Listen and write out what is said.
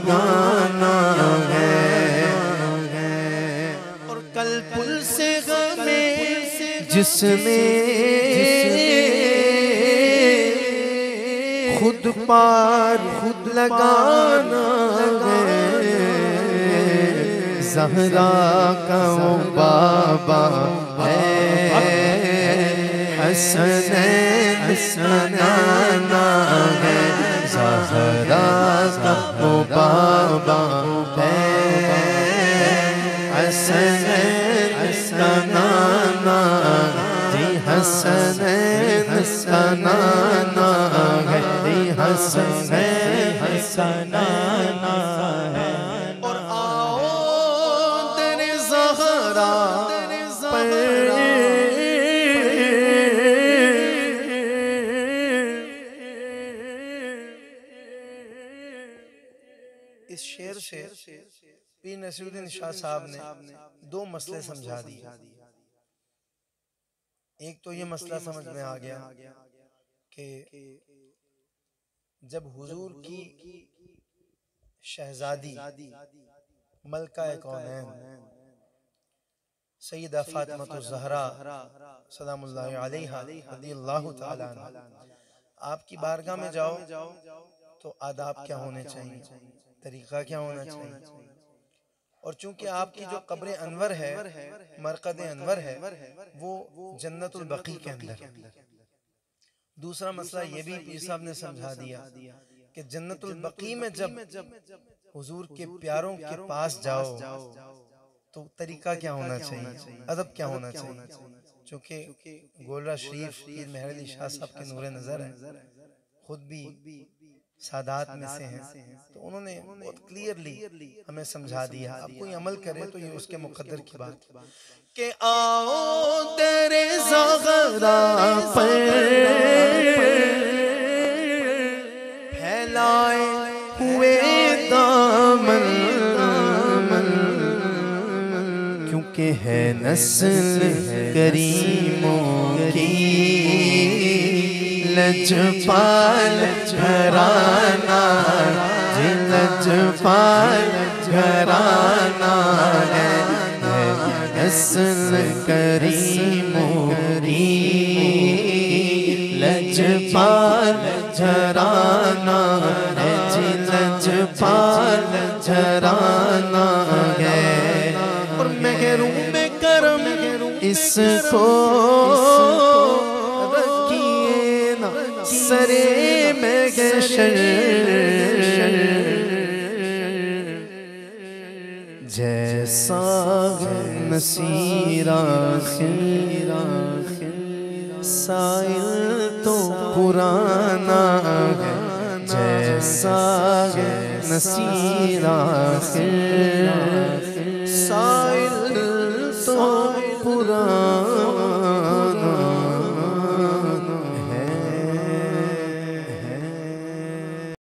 یگانہ ہے، اور کل پل سے غمیں جس نے خود پار خود لگانا ہے، زہرا کا وہ بابا ہے، حسنین حسنانا ہے، زہرا کا وہ بابا ہے، حسنین حسنانا جی، حسنین حسنانا ہے جی، حسنین حسنانا ہے، اور آؤ در زہرا پر اس شعر سے پیر نصیر الدین شاہ صاحب نے دو مسئلے سمجھا دیے۔ ایک تو یہ مسئلہ سمجھ میں آ گیا کہ جب حضور کی شہزادی ملکہ کونین سیدہ فاطمہ الزہرا سلام اللہ علیہا رضی اللہ تعالیٰ عنہ آپ کی بارگاہ میں جاؤ تو آداب کیا ہونے چاہیے، طریقہ کیا ہونا چاہیے، اور چونکہ آپ کی جو قبر انور ہے، مرقد انور ہے، وہ جنت البقیع کے اندر ہے۔ دوسرا مسئلہ یہ بھی پیر صاحب نے سمجھا دیا کہ جنت البقیع میں جب حضور کے پیاروں کے پاس جاؤ تو طریقہ کیا ہونا چاہیے، ادب کیا ہونا چاہیے، چونکہ گولڑہ شریف پیر مہر علی شاہ صاحب کے نور نظر ہے، خود بھی سادات میں سے ہیں، تو انہوں نے بہت کلیئرلی ہمیں سمجھا دیا۔ اب کوئی عمل کرے تو یہ اس کے مقدر کی بات کہ آؤ در زہرا پر پھیلائے ہوئے دامن، کیونکہ ہے نسل کریموں کی لجپال گھرانہ جی، لجپال گھرانہ ہے، نسل کریموں کی لجپال گھرانہ ہے جی، لجپال گھرانہ ہے، اور محروم کرم اس کو رکھیے نا سرے محشر، جیسا مسیر آخر سائل تو پرانا ہے، جیسا مسیر آخر سائل تو پرانا